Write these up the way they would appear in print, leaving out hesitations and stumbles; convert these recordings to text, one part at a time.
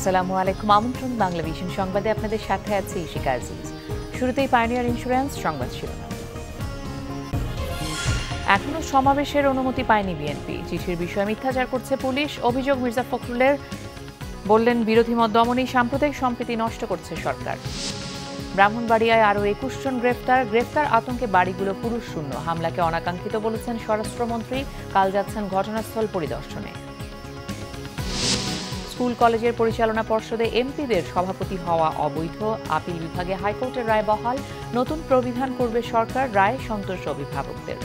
আসসালামু আলাইকুম। আমন্ত্রণ বাংলা ভিশন সংবাদে আপনাদের সাথে আছে ইশিকা আজিজ। শুরুতেই পাইওনিয়ার ইন্স্যুরেন্স সংবাদ শিরোনাম। এখনো সমাবেশের অনুমতি পায়নি বিএনপি। চিঠির বিষয়ে মিথ্যাচার করছে পুলিশ। অভিযোগ মির্জা ফখরুলের। বললেন বিরোধী মত দমনই সাম্প্রদায়িক সম্প্রীতি নষ্ট করছে সরকার। ব্রাহ্মণবাড়িয়ায় আরও ২১ জন গ্রেফতার আতঙ্কে বাড়িগুলো পুরুষ শূন্য। হামলাকে অনাকাঙ্ক্ষিত বলেছেন স্বরাষ্ট্রমন্ত্রী। কাল যাচ্ছেন ঘটনাস্থল পরিদর্শনে। স্কুল কলেজের পরিচালনা পর্ষদে এমপিদের সভাপতি হওয়া অবৈধ। আপিল বিভাগে হাইকোর্টের রায় বহাল। নতুন প্রবিধান করবে সরকার। রায় সন্তোষ অভিভাবকদের।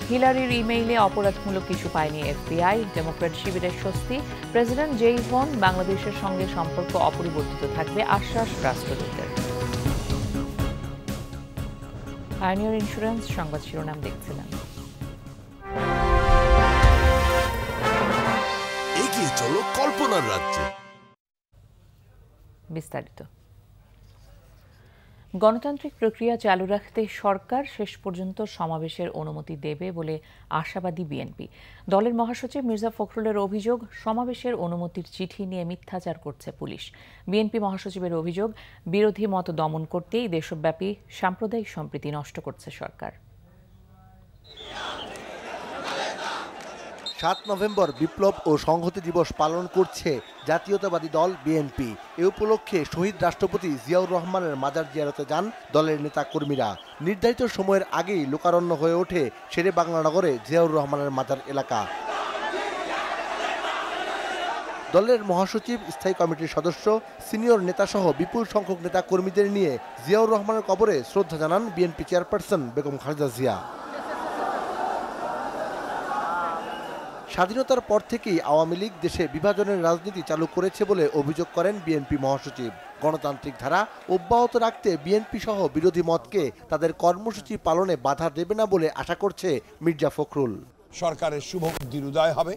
হিলারির ইমেইলে অপরাধমূলক কিছু পায়নি এফবিআই। ডেমোক্র্যাট শিবিরের স্বস্তি। প্রেসিডেন্ট যেই হন বাংলাদেশের সঙ্গে সম্পর্ক অপরিবর্তিত থাকবে, আশ্বাস রাষ্ট্রদূতের। পাইওনিয়ার ইন্স্যুরেন্স সংবাদ শিরোনাম দেখছিলেন। এগিয়ে চলো কল্পনার রাজ্যে। বিস্তারিত। গণতান্ত্রিক প্রক্রিয়া চালু রাখতে সরকার শেষ পর্যন্ত সমাবেশের অনুমতি দেবে বলে আশাবাদী বিএনপি। দলের মহাসচিব মির্জা ফখরুলের অভিযোগ, সমাবেশের অনুমতির চিঠি নিয়ে মিথ্যাচার করছে পুলিশ। বিএনপি মহাসচিবের অভিযোগ, বিরোধী মত দমন করতেই দেশব্যাপী সাম্প্রদায়িক সম্প্রীতি নষ্ট করছে সরকার। ৭ নভেম্বর বিপ্লব ও সংহতি দিবস পালন করছে জাতীয়তাবাদী দল বিএনপি। এ উপলক্ষে শহীদ রাষ্ট্রপতি জিয়াউর রহমানের মাজার জিয়ারতে যান দলের নেতাকর্মীরা। নির্ধারিত সময়ের আগেই লোকারণ্য হয়ে ওঠে শেরে বাংলানগরে জিয়াউর রহমানের মাজার এলাকা। দলের মহাসচিব, স্থায়ী কমিটির সদস্য, সিনিয়র নেতাসহ বিপুল সংখ্যক নেতাকর্মীদের নিয়ে জিয়াউর রহমানের কবরে শ্রদ্ধা জানান বিএনপি চেয়ারপারসন বেগম খালেদা জিয়া। স্বাধীনতার পর থেকেই আওয়ামী লীগ দেশে বিভাজনের রাজনীতি চালু করেছে বলে অভিযোগ করেন বিএনপি মহাসচিব। গণতান্ত্রিক ধারা অব্যাহত রাখতে বিএনপি সহ বিরোধী মতকে তাদের কর্মসূচি পালনে বাধা দেবে না বলে আশা করছে মির্জা ফখরুল। সরকারের শুভ বুদ্ধির উদয় হবে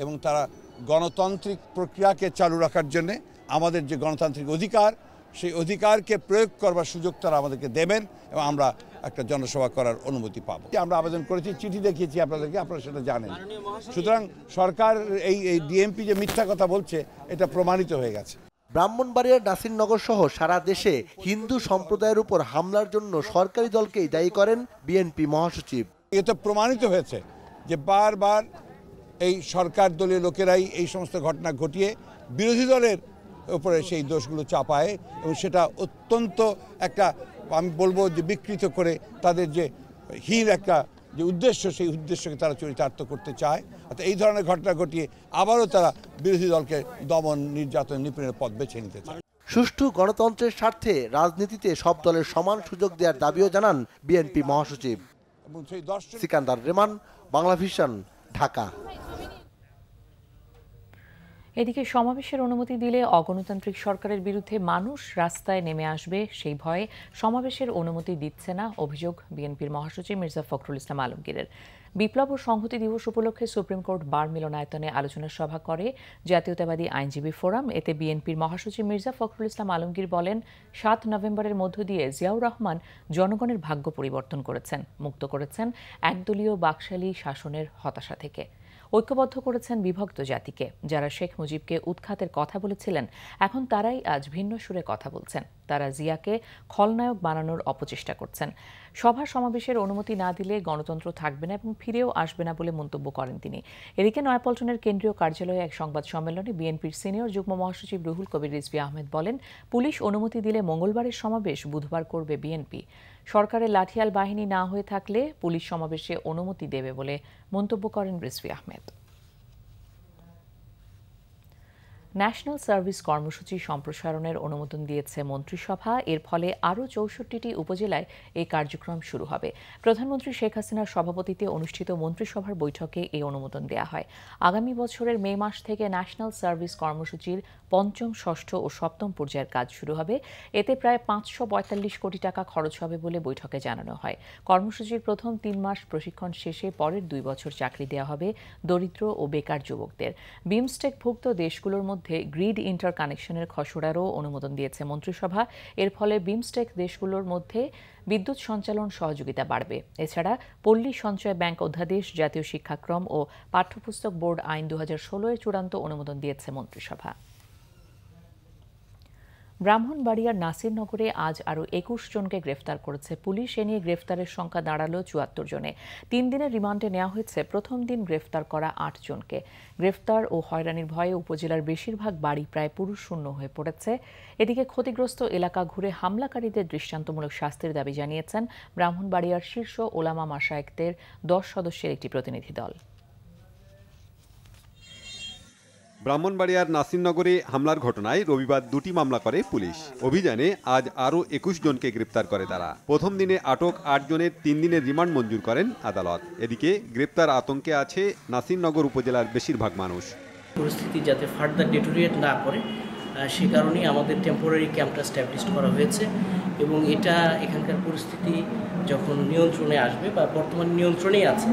এবং তারা গণতান্ত্রিক প্রক্রিয়াকে চালু রাখার জন্য আমাদের যে গণতান্ত্রিক অধিকার, সেই অধিকারকে প্রয়োগ করবার সুযোগ তারা আমাদেরকে দেবেন এবং আমরা একটা জনসভা করার অনুমতি পাবো। আমরা আবেদন করেছি, চিঠি দেখিয়েছি আপনাদেরকে, আপনারা সেটা জানেন। সুতরাং সরকার এই ডিএমপি যে মিথ্যা কথা বলছে, এটা প্রমাণিত হয়ে গেছে। ব্রাহ্মণবাড়িয়ার নাসিরনগর সহ সারা দেশে হিন্দু সম্প্রদায়ের উপর হামলার জন্য সরকারি দলকেই দায়ী করেন বিএনপি মহাসচিব। এতে প্রমাণিত হয়েছে যে বারবার এই সরকার দলীয় লোকেরাই এই সমস্ত ঘটনা ঘটিয়ে বিরোধী দলের উপরে সেই দোষগুলো চাপায় এবং সেটা অত্যন্ত একটা, আমি বলবো যে বিকৃত করে তাদের যে হীন একটা যে উদ্দেশ্য, সেই উদ্দেশ্যকে তারা চরিতার্থ করতে চায়। অর্থাৎ এই ধরনের ঘটনা ঘটিয়ে আবারও তারা বিরোধী দলকে দমন, নির্যাতন, নিপীড়নের পথ বেছে নিতে চায়। সুষ্ঠু গণতন্ত্রের স্বার্থে রাজনীতিতে সব দলের সমান সুযোগ দেওয়ার দাবিও জানান বিএনপি মহাসচিব। সিকান্দার রেমান, বাংলা ভিশন, ঢাকা। এদিকে সমাবেশের অনুমতি দিলে অগণতান্ত্রিক সরকারের বিরুদ্ধে মানুষ রাস্তায় নেমে আসবে, সেই ভয়ে সমাবেশের অনুমতি দিচ্ছে না অভিযোগ বিএনপির মহাসচিব মির্জা ফখরুল ইসলাম আলমগীরের। বিপ্লব ও সংহতি দিবস উপলক্ষে সুপ্রিম কোর্ট বার মিলনায়তনে আলোচনা সভা করে জাতীয়তাবাদী আইনজীবী ফোরাম। এতে বিএনপির মহাসচিব মির্জা ফখরুল ইসলাম আলমগীর বলেন, ৭ নভেম্বরের মধ্য দিয়ে জিয়াউর রহমান জনগণের ভাগ্য পরিবর্তন করেছেন, মুক্ত করেছেন একদলীয় বাকশালী শাসনের হতাশা থেকে, ঐক্যবদ্ধ করেছেন বিভক্ত জাতিকে। যারা শেখ মুজিবকে উৎখাতের কথা বলেছিলেন, এখন তারাই আজ ভিন্ন সুরে কথা বলছেন। তারা জিয়াকে খলনায়ক বানানোর অপচেষ্টা করছেন। সভা সমাবেশের অনুমতি না দিলে গণতন্ত্র থাকবে না এবং ফিরেও আসবে না বলে মন্তব্য করেন তিনি। এদিকে নয়াপল্টনের কেন্দ্রীয় কার্যালয়ে এক সংবাদ সম্মেলনে বিএনপির সিনিয়র যুগ্ম মহাসচিব রুহুল কবির রিজভী আহমেদ বলেন, পুলিশ অনুমতি দিলে মঙ্গলবারের সমাবেশ বুধবার করবে বিএনপি। সরকারের লাঠিয়াল বাহিনী না হয়ে থাকলে পুলিশ সমাবেশে অনুমতি দেবে বলে মন্তব্য করেন রিজভী আহমেদ। ন্যাশনাল সার্ভিস কর্মসূচি সম্প্রসারণের অনুমোদন দিয়েছে মন্ত্রিসভা। এর ফলে আরও ৬৪টি উপজেলায় এই কার্যক্রম শুরু হবে। প্রধানমন্ত্রী শেখ হাসিনার সভাপতিত্বে অনুষ্ঠিত মন্ত্রিসভার বৈঠকে এই অনুমোদন দেওয়া হয়। আগামী বছরের মে মাস থেকে ন্যাশনাল সার্ভিস কর্মসূচির পঞ্চম, ষষ্ঠ ও সপ্তম পর্যায়ের কাজ শুরু হবে। এতে প্রায় ৫৪৫ কোটি টাকা খরচ হবে বলে বৈঠকে জানানো হয়। কর্মসূচির প্রথম ৩ মাস প্রশিক্ষণ শেষে পরের ২ বছর চাকরি দেওয়া হবে দরিদ্র ও বেকার যুবকদের। বিমস্টেকভুক্ত দেশগুলোর মধ্যে গ্রিড ইন্টার কানেকশনের খসড়ারও অনুমোদন দিয়েছে মন্ত্রিসভা। এর ফলে বিমস্টেক দেশগুলোর মধ্যে বিদ্যুৎ সঞ্চালন সহযোগিতা বাড়বে। এছাড়া পল্লী সঞ্চয় ব্যাংক অধ্যাদেশ, জাতীয় শিক্ষাক্রম ও পাঠ্যপুস্তক বোর্ড আইন ২০১৬ এর চূড়ান্ত অনুমোদন দিয়েছে মন্ত্রিসভা। ব্রাহ্মণবাড়িয়ার নাসিরনগরে আজ আরও ২১ জনকে গ্রেফতার করেছে পুলিশ। এ নিয়ে গ্রেফতারের সংখ্যা দাঁড়ালো ৭৪ জনে। ৩ দিনের রিমান্ডে নেওয়া হয়েছে প্রথম দিন গ্রেফতার করা ৮ জনকে। গ্রেফতার ও হয়রানির ভয়ে উপজেলার বেশিরভাগ বাড়ি প্রায় পুরুষশূন্য হয়ে পড়েছে। এদিকে ক্ষতিগ্রস্ত এলাকা ঘুরে হামলাকারীদের দৃষ্টান্তমূলক শাস্তির দাবি জানিয়েছেন ব্রাহ্মণবাড়িয়ার শীর্ষ ওলামা মাশায়েখদের ১০ সদস্যের একটি প্রতিনিধি দল। ব্রাহ্মণবাড়িয়ার নাসিরনগরে হামলার ঘটনায় রবিবার ২টি মামলা করে পুলিশ। অভিযানে আজ আরও ২১ জনকে গ্রেপ্তার করে তারা। প্রথম দিনে আটক ৮ জনের ৩ দিনের রিমান্ড মঞ্জুর করেন আদালত। এদিকে গ্রেপ্তার আতঙ্কে আছে নাসিরনগর উপজেলার বেশিরভাগ মানুষ। পরিস্থিতি যাতে ফার্দার ডেটোরিয়েট না করে সে কারণেই আমাদের টেম্পোরারি ক্যাম্পটা স্ট্যাবলিশ করা হয়েছে এবং এটা এখানকার পরিস্থিতি যখন নিয়ন্ত্রণে আসবে বা বর্তমানে নিয়ন্ত্রণেই আছে।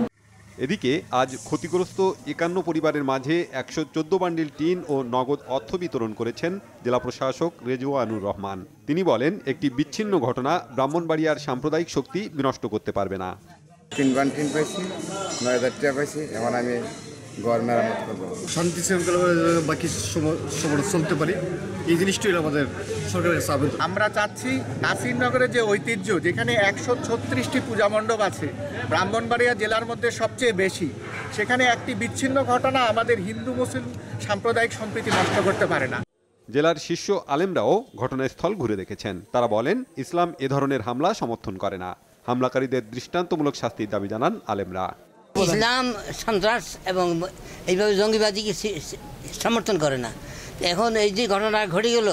এদিকে আজ ক্ষতিগ্রস্ত ৫১ পরিবারের মাঝে ১১৪ বান্ডিল টিন ও নগদ অর্থ বিতরণ করেছেন জেলা প্রশাসক রেজওয়ানুর রহমান। তিনি বলেন, একটি বিচ্ছিন্ন ঘটনা ব্রাহ্মণবাড়িয়ার সাম্প্রদায়িক শক্তি বিনষ্ট করতে পারবে না। ৩ বান্ডিল টিন পাইছি, ৯,০০০ টাকা পাইছি, এখন আমি ঘর মেরামত করবো। শান্তি শৃঙ্খলা বাকি সময় চলতে পারি, এই জিনিসটাই আমাদের সরকারের চাপ। আমরা চাচ্ছি নাসিরনগরের যে ঐতিহ্য, যেখানে ১৩৬টি পূজা মণ্ডপ আছে, ব্রাহ্মণবাড়িয়া জেলার মধ্যে সবচেয়ে বেশি, সেখানে একটি বিচ্ছিন্ন ঘটনা আমাদের হিন্দু মুসলিম সাম্প্রদায়িক সম্প্রীতি নষ্ট করতে পারে না। জেলার শীর্ষ আলেমরাও ঘটনাস্থল ঘুরে দেখেছেন। তারা বলেন, ইসলাম এ ধরনের হামলা সমর্থন করে না। হামলাকারীদের দৃষ্টান্তমূলক শাস্তির দাবি জানান আলেমরা। ইসলাম সন্ত্রাস এবং এইভাবে জঙ্গিবাদীকে সমর্থন করে না। এখন এই যে ঘটনা ঘটে গেল,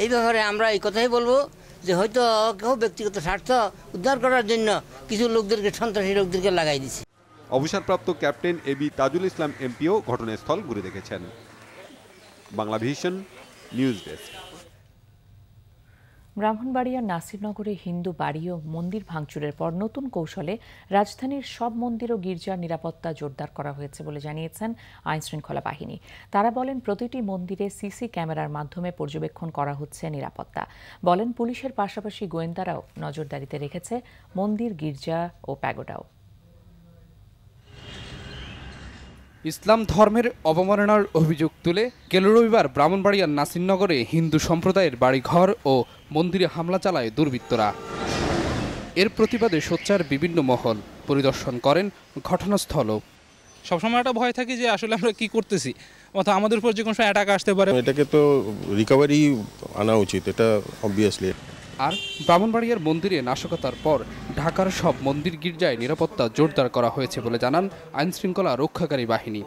এই ব্যাপারে আমরা এই কথাই বলবো যে হয়তো কেউ ব্যক্তিগত স্বার্থ উদ্ধার করার জন্য কিছু লোকদেরকে, সন্ত্রাসী লোকদেরকে লাগাই দিচ্ছে। অবসরপ্রাপ্ত captain AB Tajul Islam MPO ঘটনাস্থল ঘুরে দেখেছেন। Bangla vision news desk. ব্রাহ্মণবাড়িয়ার নাসিরনগরে হিন্দু বাড়ি ও মন্দির ভাঙচুরের পর নতুন কৌশলে রাজধানীর সব মন্দির ও গির্জার নিরাপত্তা জোরদার করা হয়েছে বলে জানিয়েছেন আইনশৃঙ্খলা বাহিনী। তারা বলেন, প্রতিটি মন্দিরে সিসি ক্যামেরার মাধ্যমে পর্যবেক্ষণ করা হচ্ছে নিরাপত্তা। বলেন, পুলিশের পাশাপাশি গোয়েন্দারাও নজরদারিতে রেখেছে মন্দির, গির্জা ও প্যাগোডাও। ইসলাম ধর্মের অবমাননার অভিযোগ তুলে গেল রবিবার ব্রাহ্মণবাড়িয়ার নাসিরনগরে হিন্দু সম্প্রদায়ের বাড়িঘর ও মন্দিরে হামলা চালায় দুর্বৃত্তরা। এর প্রতিবাদে সোচ্চার বিভিন্ন মহল পরিদর্শন করেন ঘটনাস্থলও। সবসময় একটা ভয় থাকে যে আসলে আমরা কি করতেছি, অর্থাৎ আমাদের উপর যে কোনো সময় অ্যাটাক আসতে পারে। এটাকে তো রিকভারি আনা উচিত, এটা অবভিয়াসলি। আর ব্রাহ্মণবাড়িয়ার মন্দিরে নাশকতার পর ঢাকার সব মন্দির গির্জায় নিরাপত্তা জোরদার করা হয়েছে বলে জানান আইনশৃঙ্খলা রক্ষাকারী বাহিনী।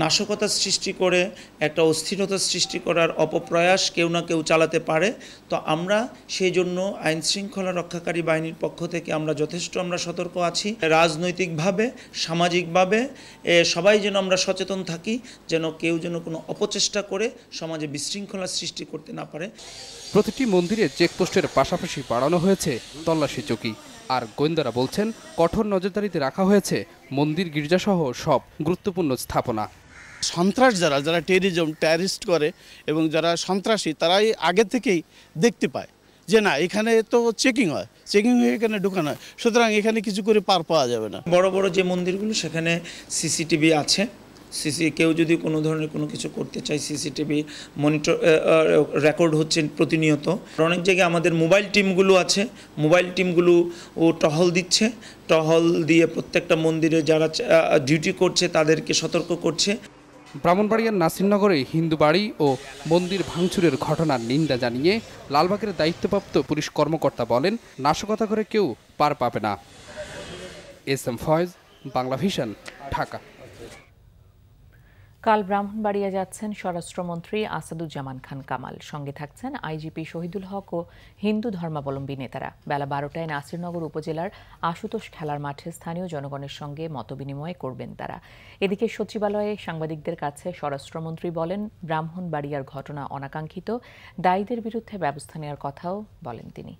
নাশকতা সৃষ্টি করে একটা অস্থিরতা সৃষ্টি করার অপপ্রয়াস কেউ না কেউ চালাতে পারে, তো আমরা সেই জন্য আইনশৃঙ্খলা রক্ষাকারী বাহিনীর পক্ষ থেকে আমরা যথেষ্ট সতর্ক আছি। রাজনৈতিকভাবে, সামাজিকভাবে সবাই যেন আমরা সচেতন থাকি, যেন কেউ যেন কোনো অপচেষ্টা করে সমাজে বিশৃঙ্খলা সৃষ্টি করতে না পারে। প্রতিটি মন্দিরে চেকপোস্টের পাশাপাশি বাড়ানো হয়েছে তল্লাশি চৌকি। আর গোয়েন্দারা বলছেন, কঠোর নজরদারিতে রাখা হয়েছে মন্দির, গির্জাসহ সব গুরুত্বপূর্ণ স্থাপনা। সন্ত্রাস যারা টেররিস্ট করে এবং যারা সন্ত্রাসী, তারাই আগে থেকেই দেখতে পায় যে না, এখানে তো চেকিং হয়, চেকিং হয়ে এখানে ঢোকানো হয়, সুতরাং এখানে কিছু করে পার পাওয়া যাবে না। বড় বড় যে মন্দিরগুলো, সেখানে সিসিটিভি আছে। কেউ যদি কোনো ধরনের কোনো কিছু করতে চায়, সিসিটিভি মনিটর রেকর্ড হচ্ছে প্রতিনিয়ত। অনেক জায়গায় আমাদের মোবাইল টিমগুলো আছে, মোবাইল টিমগুলো টহল দিচ্ছে, টহল দিয়ে প্রত্যেকটা মন্দিরে যারা ডিউটি করছে তাদেরকে সতর্ক করছে। ব্রাহ্মণবাড়িয়ার নাসিরনগরে হিন্দু বাড়ি ও মন্দির ভাঙচুরের ঘটনার নিন্দা জানিয়ে লালবাগের দায়িত্বপ্রাপ্ত পুলিশ কর্মকর্তা বলেন, নাশকতা করে কেউ পার পাবে না। এস.এম. ফয়েজ, বাংলা ভিশন, ঢাকা। কাল ব্রাহ্মণবাড়িয়া যাচ্ছেন স্বরাষ্ট্রমন্ত্রী আসাদুজ্জামান খান কামাল। সঙ্গে থাকছেন আইজিপি শহীদুল হক ও হিন্দু ধর্মাবলম্বী নেতারা। বেলা ১২টায় নাসিরনগর উপজেলার আশুতোষ খেলার মাঠে স্থানীয় জনগণের সঙ্গে মতবিনিময় করবেন তারা। এদিকে সচিবালয়ে সাংবাদিকদের কাছে স্বরাষ্ট্রমন্ত্রী বলেন, ব্রাহ্মণবাড়িয়ার ঘটনা অনাকাঙ্ক্ষিত, দায়ীদের বিরুদ্ধে ব্যবস্থা নেওয়ার কথাও বলেন তিনি।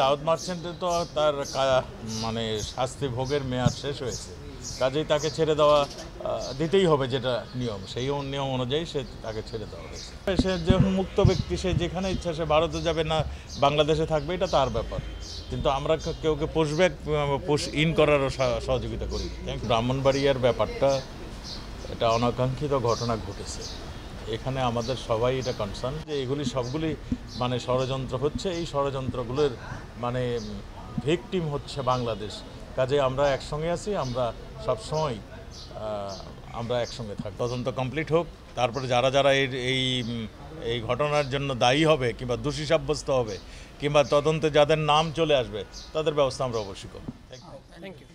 দাউদ মার্চেন্টের তো তার শাস্তি ভোগের মেয়াদ শেষ হয়েছে, কাজেই তাকে ছেড়ে দেওয়া দিতেই হবে, যেটা নিয়ম, সেই নিয়ম অনুযায়ী তাকে ছেড়ে দেওয়া হয়েছে। সে যখন মুক্ত ব্যক্তি, সে যেখানে ইচ্ছা সে ভারতে যাবে না বাংলাদেশে থাকবে, এটা তার ব্যাপার। কিন্তু আমরা কেউকে পুশ ইন করারও সহযোগিতা করি। ব্রাহ্মণবাড়িয়ার ব্যাপারটা এটা অনাকাঙ্ক্ষিত ঘটনা ঘটেছে, এখানে আমাদের সবাই এটা কনসার্ন যে এগুলি সবগুলি মানে ষড়যন্ত্র হচ্ছে, এই ষড়যন্ত্রগুলোর মানে ভিকটিম হচ্ছে বাংলাদেশ। কাজে আমরা একসঙ্গে আছি, আমরা সবসময় আমরা একসঙ্গে থাকি। তদন্ত কমপ্লিট হোক, তারপরে যারা যারা এই ঘটনার জন্য দায়ী হবে কিংবা দোষী সাব্যস্ত হবে কিংবা তদন্তে যাদের নাম চলে আসবে তাদের ব্যবস্থা আমরা অবশ্যই করব। Thank you.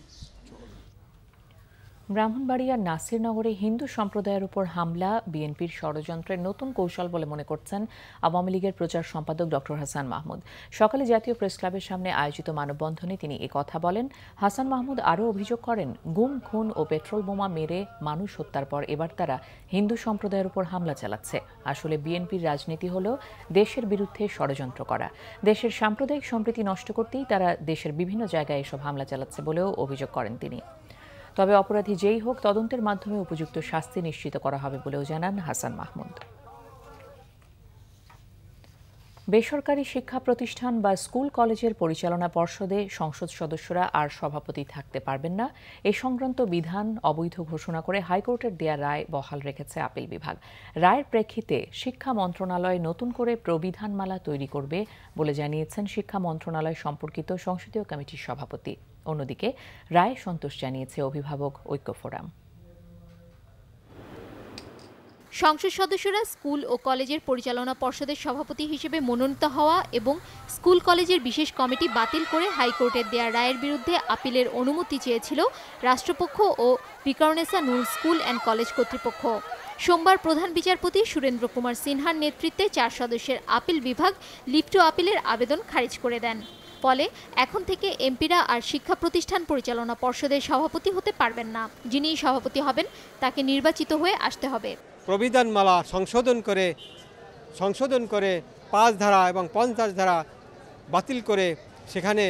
ব্রাহ্মণবাড়িয়ার নাসিরনগরে হিন্দু সম্প্রদায়ের উপর হামলা বিএনপির ষড়যন্ত্রের নতুন কৌশল বলে মনে করছেন আওয়ামী লীগের প্রচার সম্পাদক ডক্টর হাসান মাহমুদ। সকালে জাতীয় প্রেস ক্লাবের সামনে আয়োজিত মানববন্ধনে তিনি কথা বলেন। হাসান মাহমুদ আরও অভিযোগ করেন, গুম, খুন ও পেট্রোল বোমা মেরে মানুষ হত্যার পর এবার তারা হিন্দু সম্প্রদায়ের উপর হামলা চালাচ্ছে। আসলে বিএনপির রাজনীতি হল দেশের বিরুদ্ধে ষড়যন্ত্র করা। দেশের সাম্প্রদায়িক সম্প্রীতি নষ্ট করতেই তারা দেশের বিভিন্ন জায়গায় এসব হামলা চালাচ্ছে বলেও অভিযোগ করেন তিনি। তবে অপরাধী যেই হোক, তদন্তের মাধ্যমে উপযুক্ত শাস্তি নিশ্চিত করা হবে বলেও জানান হাসান মাহমুদ। বেসরকারি শিক্ষা প্রতিষ্ঠান বা স্কুল কলেজের পরিচালনা পর্ষদে সংসদ সদস্যরা আর সভাপতি থাকতে পারবেন না, এ সংক্রান্ত বিধান অবৈধ ঘোষণা করে হাইকোর্টের দেয়া রায় বহাল রেখেছে আপিল বিভাগ। রায়ের প্রেক্ষিতে শিক্ষা মন্ত্রণালয় নতুন করে প্রবিধানমালা তৈরি করবে বলে জানিয়েছেন শিক্ষা মন্ত্রণালয় সম্পর্কিত সংসদীয় কমিটির সভাপতি। অন্যদিকে রায়ে সন্তোষ জানিয়েছে অভিভাবক ঐক্য ফোরাম। সংসদ সদস্যরা স্কুল ও কলেজের পরিচালনা পর্ষদের সভাপতি হিসেবে মনোনীত হওয়া এবং স্কুল কলেজের বিশেষ কমিটি বাতিল করে হাইকোর্টের দেয়া রায়ের বিরুদ্ধে আপিলের অনুমতি চেয়েছিল রাষ্ট্রপক্ষ ও বিকারুনেসা নূর স্কুল অ্যান্ড কলেজ কর্তৃপক্ষ। সোমবার প্রধান বিচারপতি সুরেন্দ্র কুমার সিনহার নেতৃত্বে 4 সদস্যের আপিল বিভাগ লিভ টু আপিলের আবেদন খারিজ করে দেন। ফলে এখন থেকে এমপিরা আর শিক্ষা প্রতিষ্ঠান পরিচালনা পর্ষদের সভাপতি হতে পারবেন না। যিনি সভাপতি হবেন তাকে নির্বাচিত হয়ে আসতে হবে। প্রবিধানমালা সংশোধন করে 5 ধারা এবং 50 ধারা বাতিল করে সেখানে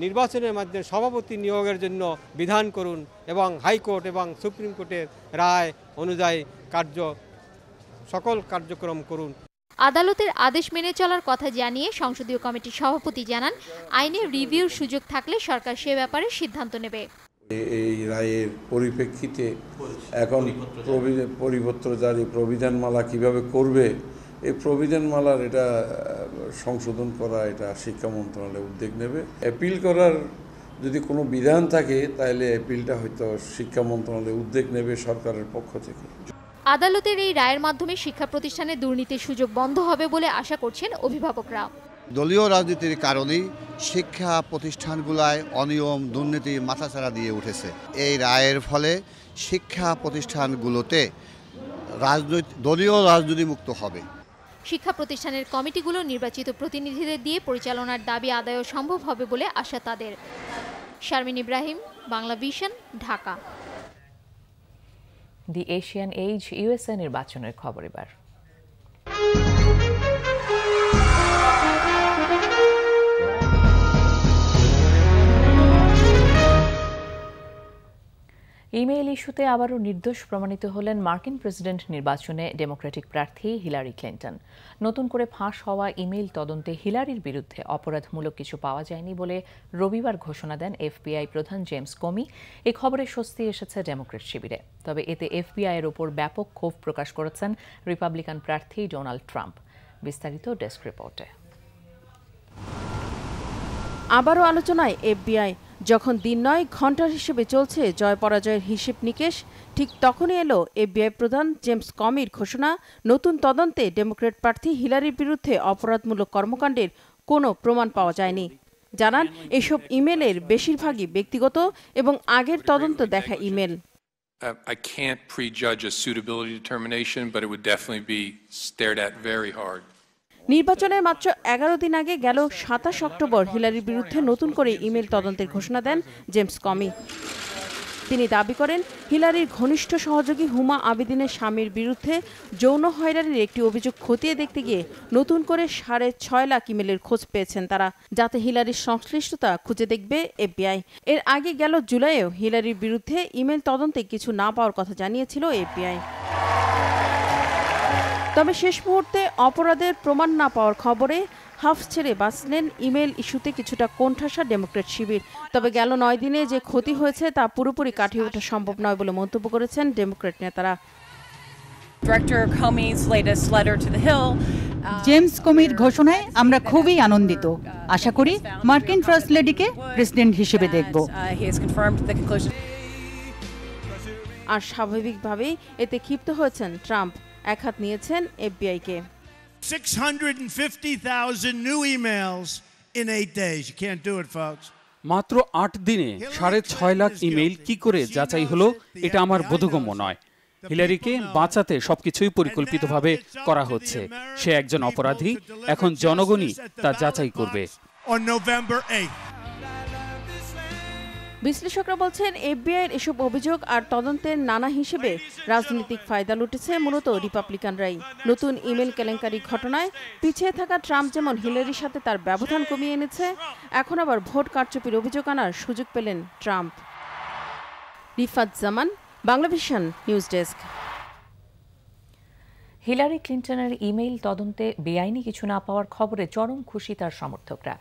নির্বাচনের মাধ্যমে সভাপতি নিয়োগের জন্য বিধান করুন এবং হাইকোর্ট এবং সুপ্রিম কোর্টের রায় অনুযায়ী সকল কার্যক্রম করুন। আদালতের আদেশ মেনে চলার কথা জানিয়ে সংসদীয় কমিটির সভাপতি জানান, আইনে রিভিউর সুযোগ থাকলে সরকার সে ব্যাপারে সিদ্ধান্ত নেবে। এই রায়ের পরিপ্রেক্ষিতে এখন পরিপত্র জারি প্রবিধানমালা কিভাবে করবে, এই প্রবিধানমালার এটা সংশোধন করা, এটা শিক্ষা মন্ত্রণালয় উদ্যোগ নেবে। অ্যাপিল করার যদি কোনো বিধান থাকে তাহলে অ্যাপিলটা হয়তো শিক্ষা মন্ত্রণালয় উদ্যোগ নেবে সরকারের পক্ষ থেকে। আদালতের এই রায়ের মাধ্যমে শিক্ষা প্রতিষ্ঠানে দুর্নীতির সুযোগ বন্ধ হবে বলে আশা করছেন অভিভাবকরা। দলীয় রাজনীতির কারণেই শিক্ষা প্রতিষ্ঠানগুলায় অনিয়ম দুর্নীতি মাথাচাড়া দিয়ে উঠেছে। এই রায়ের ফলে শিক্ষা প্রতিষ্ঠানগুলোতে দলীয় রাজনীতি মুক্ত হবে। শিক্ষা প্রতিষ্ঠানের কমিটিগুলো নির্বাচিত প্রতিনিধিদের দিয়ে পরিচালনার দাবি আদায় সম্ভব হবে বলে আশা তাদের। শারমিন ইব্রাহিম, বাংলা ভিশন, ঢাকা। দি এশিয়ান এজ ইউএসএ নির্বাচনের খবর এবার। ইমেইল ইস্যুতে আবারও নির্দোষ প্রমাণিত হলেন মার্কিন প্রেসিডেন্ট নির্বাচনে ডেমোক্রেটিক প্রার্থী হিলারি ক্লিন্টন। নতুন করে ফাঁস হওয়া ইমেইল তদন্তে হিলারির বিরুদ্ধে অপরাধমূলক কিছু পাওয়া যায়নি বলে রবিবার ঘোষণা দেন এফবিআই প্রধান জেমস কোমি। এই খবরে স্বস্তি এসেছে ডেমোক্রেট শিবিরে। তবে এতে এফবিআইয়ের ওপর ব্যাপক ক্ষোভ প্রকাশ করেছেন রিপাবলিকান প্রার্থী ডোনাল্ড ট্রাম্প। বিস্তারিত ডেস্ক রিপোর্টে। আবারও আলোচনায় এফবিআই। যখন দিন নয় ঘণ্টার হিসেবে চলছে জয় পরাজয়ের হিসেব নিকেশ, ঠিক তখনই এলো এফবিআই প্রধান জেমস কমির ঘোষণা, নতুন তদন্তে ডেমোক্রেট প্রার্থী হিলারির বিরুদ্ধে অপরাধমূলক কর্মকাণ্ডের কোনো প্রমাণ পাওয়া যায়নি। জানান, এসব ইমেলের বেশিরভাগই ব্যক্তিগত এবং আগের তদন্ত দেখা email. I can't prejudge a suitability determination, but it would definitely be stared at very hard. নির্বাচনের মাত্র 11 দিন আগে গেল 27 অক্টোবর হিলারির বিরুদ্ধে নতুন করে ইমেল তদন্তের ঘোষণা দেন জেমস কমি। তিনি দাবি করেন, হিলারির ঘনিষ্ঠ সহযোগী হুমা আবেদিনের স্বামীর বিরুদ্ধে যৌন হয়রানির একটি অভিযোগ খতিয়ে দেখতে গিয়ে নতুন করে 6.5 লাখ ইমেলের খোঁজ পেয়েছেন তারা, যাতে হিলারির সংশ্লিষ্টতা খুঁজে দেখবে এফবিআই। এর আগে গেল জুলাইয়েও হিলারির বিরুদ্ধে ইমেল তদন্তে কিছু না পাওয়ার কথা জানিয়েছিল এফবিআই। তবে শেষ মুহূর্তে অপরাধের প্রমাণ না পাওয়ার খবরে হাফ ছেড়ে বাঁচলেন ইমেল ইস্যুতে কিছুটা কোণঠাসা ডেমোক্রেট শিবির। তবে গেল 9 দিনে যে ক্ষতি হয়েছে তা পুরোপুরি কাটিয়ে ওঠা সম্ভব নয় বলে মন্তব্য করেছেন ডেমোক্রেট নেতারা। Director Comey's latest letter to the Hill. James কমির ঘোষণায় আমরা খুবই আনন্দিত। আশা করি মার্কিন ফার্স্ট লেডিকে প্রেসিডেন্ট হিসেবে দেখব। আর স্বাভাবিকভাবেই এতে ক্ষিপ্ত হয়েছেন ট্রাম্প, এক হাত নিয়েছেন এফবিআইকে। 650,000 new emails in 8 days. You can't do it, folks. মাত্র 8 দিনে 6.5 লাখ ইমেইল কি করে যাচাই হলো, এটা আমার বোধগম্য নয়। হিলারিকে বাঁচাতে সবকিছুই পরিকল্পিতভাবে করা হচ্ছে। সে একজন অপরাধী, এখন জনগণই তা যাচাই করবে। বিশ্লেষকরা বলছেন এফবিআইয়ের এসব অভিযোগ আর তদন্তের নানা হিসেবে রাজনৈতিক ফায়দা লুটেছে মূলত রিপাবলিকানরাই। নতুন ইমেল কেলেঙ্কারি ঘটনায় পিছিয়ে থাকা ট্রাম্প যেমন হিলারির সাথে তার ব্যবধান কমিয়ে এনেছে, এখন আবার ভোট কারচুপির অভিযোগ আনার সুযোগ পেলেন Trump. Rifat Zaman, Banglavision news desk. Hillary ক্লিন্টনের ইমেইল তদন্তে বেআইনি কিছু না পাওয়ার খবরে চরম খুশি তার সমর্থকরা।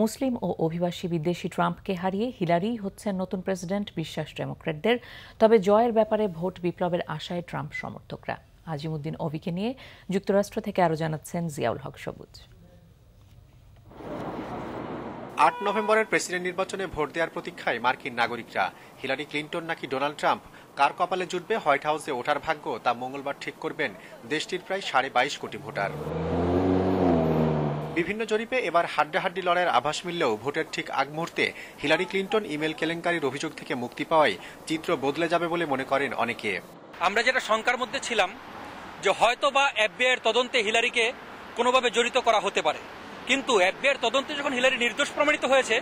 মুসলিম ও অভিবাসী বিদ্বেষী ট্রাম্পকে হারিয়ে হিলারিই হচ্ছেন নতুন প্রেসিডেন্ট বিশ্বাস ডেমোক্র্যাটদের। তবে জয়ের ব্যাপারে ভোট বিপ্লবের আশায় ট্রাম্প সমর্থকরা। আজিমুদ্দিন অভিকে নিয়ে যুক্তরাষ্ট্র থেকে আরও জানাচ্ছেন জিয়াউল হক সবুজ। 8 নভেম্বরের প্রেসিডেন্ট নির্বাচনে ভোট দেওয়ার প্রতীক্ষায় মার্কিন নাগরিকরা। হিলারি ক্লিন্টন নাকি ডোনাল্ড ট্রাম্প, কার কপালে জুটবে হোয়াইট হাউসে ওঠার ভাগ্য, তা মঙ্গলবার ঠিক করবেন দেশটির প্রায় 22.5 কোটি ভোটার। বিভিন্ন জরিপে এবার হাড্ডাহাড্ডি লড়াইয়ের আভাস মিললেও ভোটের ঠিক আগ মুহূর্তে হিলারি ক্লিন্টন ইমেল কেলেঙ্কারির অভিযোগ থেকে মুক্তি পাওয়ায় চিত্র বদলে যাবে বলে মনে করেন অনেকে। আমরা যেটা শঙ্কার মধ্যে ছিলাম যে হয়তো বা এফবিআইয়ের তদন্তে হিলারিকে কোনোভাবে জড়িত করা হতে পারে, কিন্তু এফবিআইয়ের তদন্তে যখন হিলারি নির্দোষ প্রমাণিত হয়েছে,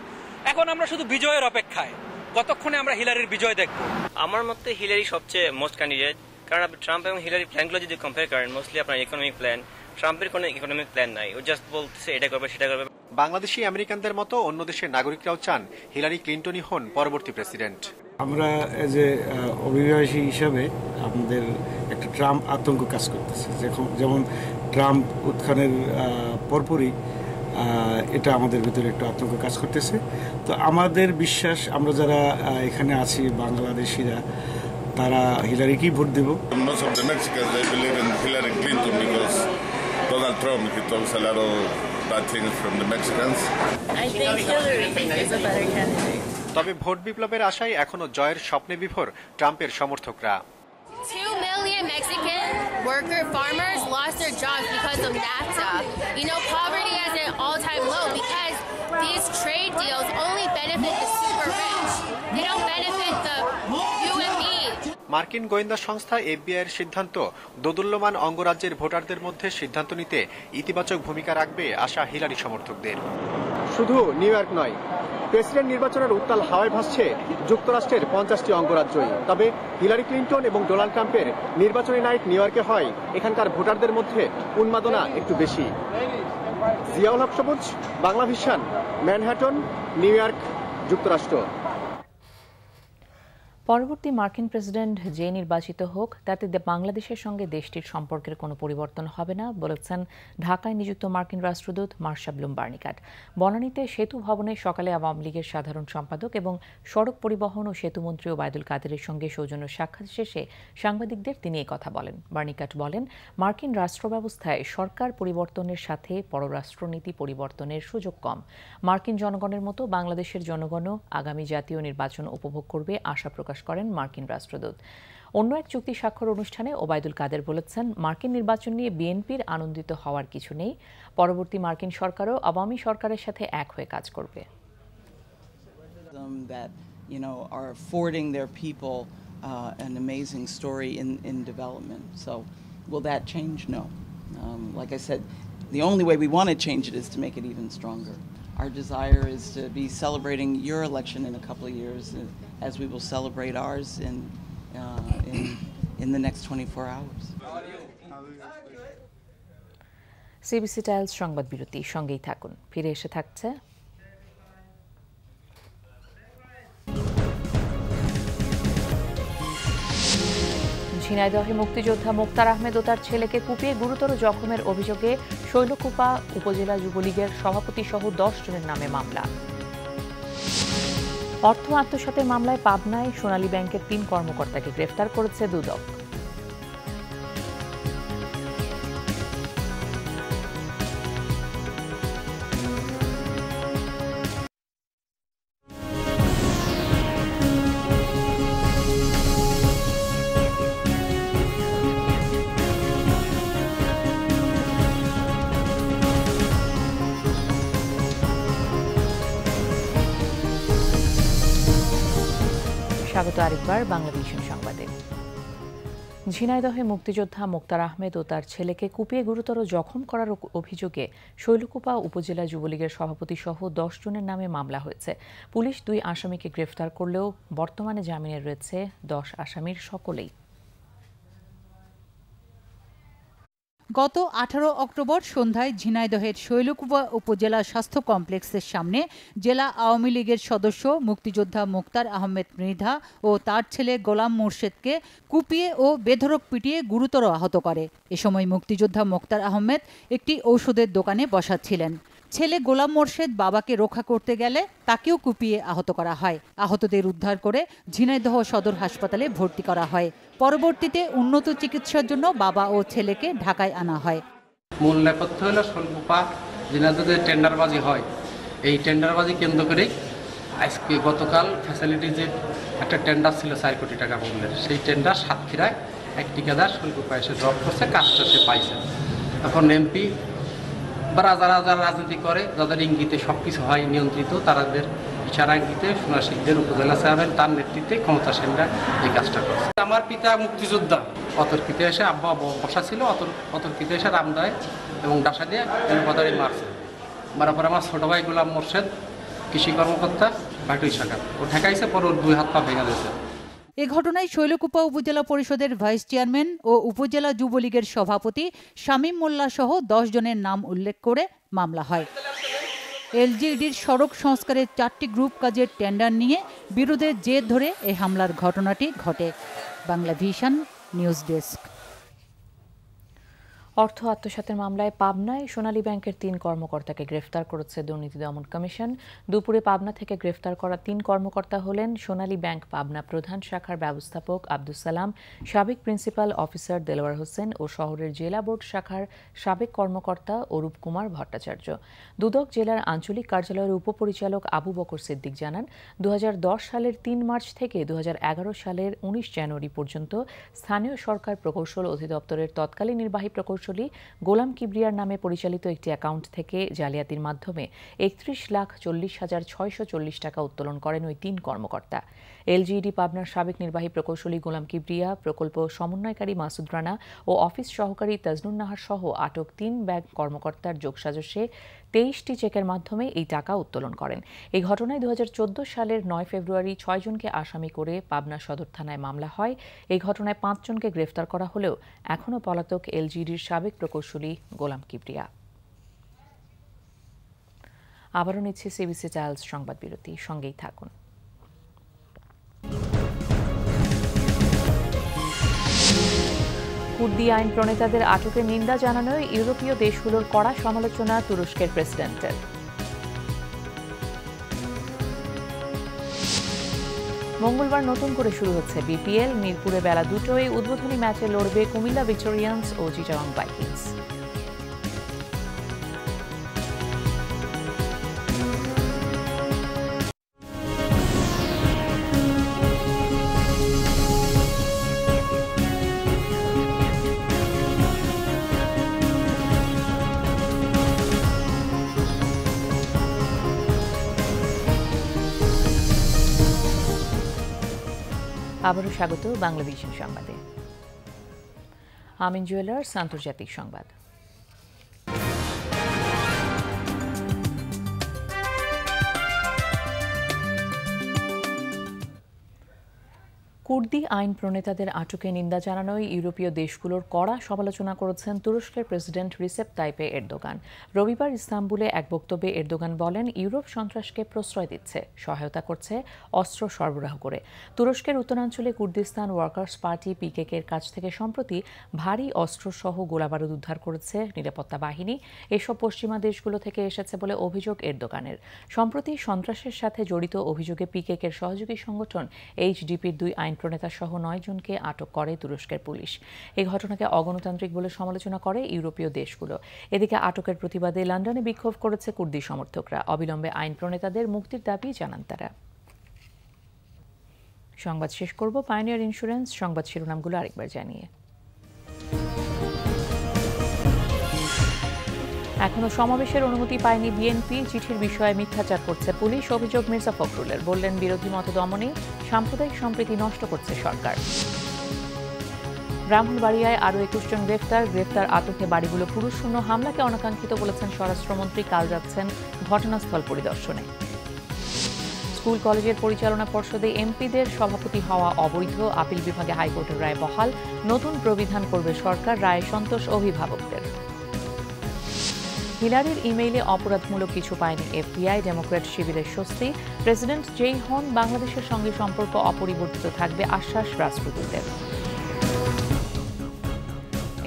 এখন আমরা শুধু বিজয়ের অপেক্ষায়। কতক্ষণে আমরা হিলারির বিজয় দেখব? আমার মতে হিলারি সবচেয়ে মোস্ট ক্যান্ডিডেট, কারণ আপনি ট্রাম্প এবং হিলারি প্ল্যানগুলো যদি কম্পেয়ার করেন, মোস্টলি আপনার ইকোনমিক প্ল্যান, ট্রাম্পের কোনো ইকোনমিক প্ল্যান নাই, ও জাস্ট বলতেছে এটা করবে সেটা করবে। বাংলাদেশি আমেরিকানদের মতো অন্য দেশের নাগরিকরাও চান হিলারি ক্লিন্টনই হন পরবর্তী প্রেসিডেন্ট। আমরা এজ এ অভিবাসী হিসাবে আমাদের একটা ট্রাম্প আতঙ্ক কাজ করতেছে, যেমন ট্রাম্প উত্থানের পরপরই এটা আমাদের ভিতরে একটু আতঙ্ক কাজ করতেছে। তো আমাদের বিশ্বাস, আমরা যারা এখানে আছি বাংলাদেশিরা, তারা হিলারিকেই ভোট দেব। Most of the Mexicans, they believe in Hillary Clinton because Donald Trump, he talks a lot of bad things from the Mexicans. I think Hillary is a better candidate. তবে ভোট বিপ্লবের আশায় এখনো জয়ের স্বপ্নে বিভোর ট্রাম্পের সমর্থকরা। 2 million Mexican worker farmers lost their jobs because of NAFTA. You know, poverty is at an all-time low because these trade deals only benefit the super rich. They don't benefit the you and me. মার্কিন গোয়েন্দা সংস্থা এফবিআইয়ের সিদ্ধান্ত দোদুল্যমান অঙ্গরাজ্যের ভোটারদের মধ্যে সিদ্ধান্ত নিতে ইতিবাচক ভূমিকা রাখবে আশা হিলারি সমর্থকদের। শুধু নিউ ইয়র্ক নয়, প্রেসিডেন্ট নির্বাচনের উত্তাল হাওয়ায় ভাসছে যুক্তরাষ্ট্রের 50টি অঙ্গরাজ্যই। তবে হিলারি ক্লিন্টন এবং ডোনাল্ড ট্রাম্পের নির্বাচনী নাইট নিউ ইয়র্কে হয় এখানকার ভোটারদের মধ্যে উন্মাদনা একটু বেশি। জিয়াউল হক সবুজ, বাংলাভিশন, ম্যানহাটন, নিউ ইয়র্ক, যুক্তরাষ্ট্র। পরবর্তী মার্কিন প্রেসিডেন্ট যে নির্বাচিত হোক, তাতে বাংলাদেশের সঙ্গে দেশটির সম্পর্কের কোনো পরিবর্তন হবে না বলেছেন ঢাকায় নিযুক্ত মার্কিন রাষ্ট্রদূত মার্শা ব্লুম বার্নিকাট। বনানীতে সেতু ভবনে সকালে আওয়ামী লীগের সাধারণ সম্পাদক এবং সড়ক পরিবহন ও সেতুমন্ত্রী ওবায়দুল কাদেরের সঙ্গে সৌজন্য সাক্ষাৎ শেষে সাংবাদিকদের তিনি কথা বলেন। বার্নিকাট বলেন, মার্কিন রাষ্ট্র ব্যবস্থায় সরকার পরিবর্তনের সাথে পররাষ্ট্রনীতি পরিবর্তনের সুযোগ কম। মার্কিন জনগণের মতো বাংলাদেশের জনগণও আগামী জাতীয় নির্বাচন উপভোগ করবে আশা প্রকাশ করেন মার্কিন রাষ্ট্রদূত। অন্য এক চুক্তি স্বাক্ষর অনুষ্ঠানে ওবায়দুল কাদের বলেছেন, মার্কিন নির্বাচন নিয়ে বিএনপির আনন্দিত হওয়ার কিছু নেই। পরবর্তী মার্কিন সরকারও আওয়ামী সরকারের সাথে এক হয়ে কাজ করবে। That, you know, are affording their people an amazing story in development. So, will that change? No. Like I said, the only way we want to change it is to make it even stronger. Our desire is to be celebrating your election in a couple of years, as we will celebrate ours in the next 24 hours. CBC tiles সংবাদ বিরতি, সঙ্গেই থাকুন, ফিরে এসে থাকছে। ঝিনাইদহে মুক্তিযোদ্ধা মোক্তার আহমেদ ও তার ছেলেকে কুপিয়ে গুরুতর জখমের অভিযোগে শৈলকুপা উপজেলা যুবলীগের সভাপতি সহ 10 জনের নামে মামলা। অর্থ আত্মসাতের মামলায় পাবনায় সোনালী ব্যাংকের 3 কর্মকর্তাকে গ্রেফতার করেছে দুদক। স্বাগত আরেকবার বাংলা ভিশন সংবাদে। ঝিনাইদহে মুক্তিযোদ্ধা মোক্তার আহমেদ ও তার ছেলেকে কুপিয়ে গুরুতর জখম করার অভিযোগে শৈলকুপা উপজেলা যুবলীগের সভাপতি সহ 10 জনের নামে মামলা হয়েছে। পুলিশ 2 আসামিকে গ্রেফতার করলেও বর্তমানে জামিনে রয়েছে 10 আসামির সকলেই। গত 18 অক্টোবর সন্ধ্যায় ঝিনাইদহের শৈলকুপা উপজেলা স্বাস্থ্য কমপ্লেক্সের সামনে জেলা আওয়ামী লীগের সদস্য মুক্তিযোদ্ধা মোক্তার আহমেদ মৃধা ও তার ছেলে গোলাম মোর্শেদকে কুপিয়ে ও বেধড়ক পিটিয়ে গুরুতর আহত করে। এ সময় মুক্তিযোদ্ধা মোক্তার আহমেদ একটি ঔষধের দোকানে বসাচ্ছিলেন। ছেলে গোলাম মোর্শেদ বাবাকে রক্ষা করতে গেলে তাকেও কুপিয়ে আহত করা হয়। আহতদের উদ্ধার করে ঝিনাইদহ সদর হাসপাতালে ভর্তি করা হয়। পরবর্তীতে উন্নত চিকিৎসার জন্য বাবা ও ছেলেকে ঢাকায় আনা হয়। মূল নেপথ্য হল শৈলকুপা ঝিনাইদহে টেন্ডারবাজি হয়। এই টেন্ডারবাজি কেন্দ্র করেই আজকে গতকাল ফ্যাসিলিটিজে একটা টেন্ডার ছিল 4 কোটি টাকা মূল্যের। সেই টেন্ডার সাতক্ষীরায় এক ঠিকাদার শৈলকুপা এসে ড্রপ করছে, কাজটা সে পাইছে। এখন এমপি বা যারা রাজনীতি করে, যাদের ইঙ্গিতে সবকিছু হয় নিয়ন্ত্রিত, তাদের ইশারা ইঙ্গিতে সোনাশিকদের উপজেলা চেয়ারম্যান তার নেতৃত্বে ক্ষমতাসীনরা এই কাজটা করছে। আমার পিতা মুক্তিযোদ্ধা, অতর্কিতে এসে আব্বা বসা ছিল, অতর্কিতে এসে রামদায় এবং ডাসা দিয়ে এলপাতারি মারছে। মারার পরে আমার ছোট ভাই গোলাম মোর্শেদ কৃষি কর্মকর্তা ভাটুই শাখা, ও ঠেকাইছে, পরে ওর 2 হাত পা ভেঙে দিয়েছে। এ ঘটনায় শৈলকুপা উপজেলা পরিষদের ভাইস চেয়ারম্যান ও উপজেলা যুবলীগের সভাপতি শামীম মোল্লা সহ 10 জনের নাম উল্লেখ করে মামলা হয়। এলজিইডির সড়ক সংস্কারের 4টি গ্রুপ কাজের টেন্ডার নিয়ে বিরোধের জের ধরে এই হামলার ঘটনাটি ঘটে। Bangla vision news desk. অর্থ আত্মসাতের মামলায় পাবনায় সোনালী ব্যাংকের 3 কর্মকর্তাকে গ্রেফতার করেছে দুর্নীতি দমন কমিশন। দুপুরে পাবনা থেকে গ্রেফতার করা 3 কর্মকর্তা হলেন সোনালী ব্যাংক পাবনা প্রধান শাখার ব্যবস্থাপক আব্দুস সালাম, সাবেক প্রিন্সিপাল অফিসার দেলোয়ার হোসেন ও শহরের জেলা বোর্ড শাখার সাবেক কর্মকর্তা অরূপ কুমার ভট্টাচার্য। দুদক জেলার আঞ্চলিক কার্যালয়ের উপপরিচালক আবু বকর সিদ্দিক জানান, 2010 সালের 3 মার্চ থেকে 2011 সালের 19 জানুয়ারি পর্যন্ত স্থানীয় সরকার প্রকৌশল অধিদপ্তরের তৎকালীন নির্বাহী প্রকৌশলী গোলাম কিবরিয়ার নামে পরিচালিত একটি অ্যাকাউন্ট থেকে জালিয়াতির মাধ্যমে 31,40,640 টাকা উত্তোলন করেন ওই 3 কর্মকর্তা। এলজিইডি পাবনার সাবেক নির্বাহী প্রকৌশলী গোলাম কিবরিয়া, প্রকল্প সমন্বয়কারী মাসুদ রানা ও অফিস সহকারী তাজনুন নাহার সহ আটক 3 ব্যাংক কর্মকর্তার যোগসাজশে 23টি চেকের মাধ্যমে এই টাকা উত্তোলন করেন। এই ঘটনায় 2014 সালের 9 ফেব্রুয়ারি 6 জনকে আসামি করে পাবনা সদর থানায় মামলা হয়। এই ঘটনায় 5 জনকে গ্রেফতার করা হলেও এখনও পলাতক এলজিইডির সাবেক প্রকৌশলী গোলাম কিবরিয়া। আবারও নিচ্ছে সিবিসি টাইলস সংবাদ বিরতি, সঙ্গেই থাকুন। কুর্দি আইন প্রণেতাদের আটকের নিন্দা জানানোয় ইউরোপীয় দেশগুলোর কড়া সমালোচনা তুরস্কের প্রেসিডেন্টের। মঙ্গলবার নতুন করে শুরু হচ্ছে বিপিএল। মিরপুরে বেলা 2টোয় উদ্বোধনী ম্যাচে লড়বে কুমিল্লা ভিক্টোরিয়ান্স ও চিটাগং ভাইকিংস। আবারও স্বাগত বাংলা ভিশন সংবাদে। আমিন জুয়েলার্স আন্তর্জাতিক সংবাদ। কুর্দি আইন প্রণেতাদের আটকে নিন্দা জানানোয় ইউরোপীয় দেশগুলোর কড়া সমালোচনা করেছেন তুরস্কের প্রেসিডেন্ট রিসেপ তাইপে এরদোগান। রবিবার ইস্তাম্বুলে এক বক্তব্যে এরদোগান বলেন, ইউরোপ সন্ত্রাসকে প্রশ্রয় দিচ্ছে, সহায়তা করছে, অস্ত্র সরবরাহ করে। তুরস্কের উত্তরাঞ্চলে কুর্দিস্তান ওয়ার্কার্স পার্টি পিকেকের কাছ থেকে সম্প্রতি ভারী অস্ত্রসহ গোলাবারুদ উদ্ধার করেছে নিরাপত্তা বাহিনী। এসব পশ্চিমা দেশগুলো থেকে এসেছে বলে অভিযোগ এরদোগানের। সম্প্রতি সন্ত্রাসের সাথে জড়িত অভিযোগে পিকেকের সহযোগী সংগঠন এইচডিপির 2 আইন প্রণেতা সহ 9 জনকে আটক করে তুরস্কের পুলিশ। এই ঘটনাকে অগণতান্ত্রিক বলে সমালোচনা করে ইউরোপীয় দেশগুলো। এদিকে আটকের প্রতিবাদে লন্ডনে বিক্ষোভ করেছে কুর্দি সমর্থকরা। অবিলম্বে আইন প্রণেতাদের মুক্তির দাবি জানান তারা। সংবাদ শেষ করব পায়োনিয়ার ইন্স্যুরেন্স সংবাদ শিরোনামগুলো আরেকবার জানিয়ে। এখনো সমাবেশের অনুমতি পায়নি বিএনপি, চিঠির বিষয়ে মিথ্যাচার করছে পুলিশ, অভিযোগ মির্জা ফখরুলের। বললেন বিরোধী মত দমনে সাম্প্রদায়িক সম্প্রীতি নষ্ট করছে সরকার। ব্রাহ্মণবাড়িয়ায় আরও 21 জন গ্রেফতার আতঙ্কে বাড়িগুলো পুরুষ শূন্য, হামলাকে অনাকাঙ্ক্ষিত বলেছেন স্বরাষ্ট্রমন্ত্রী। কাল যাচ্ছেন ঘটনাস্থল পরিদর্শনে। স্কুল কলেজের পরিচালনা পর্ষদে এমপিদের সভাপতি হওয়া অবৈধ, আপিল বিভাগে হাইকোর্টের রায় বহাল। নতুন প্রবিধান করবে সরকার, রায়ে সন্তোষ অভিভাবকদের। হিলারির ইমেইলে অপরাধমূলক কিছু পায়নি এফবিআই, ডেমোক্র্যাট শিবিরের স্বস্তি। প্রেসিডেন্ট যেই হন বাংলাদেশের সঙ্গে সম্পর্ক অপরিবর্তিত থাকবে, আশ্বাস রাষ্ট্রদূতের।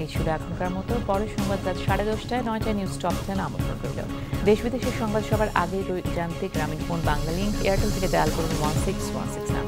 এই ছিল এখনকার মতো। পরের সংবাদ রাত 10:30টায় 9টায় নিউজ টপ 10 আমন্ত্রণ রইল। দেশ বিদেশের সংবাদ সবার আগে জানতে গ্রামীণ ফোন বাংলা লিংক, এয়ারটেল থেকে ডায়াল করুন 1616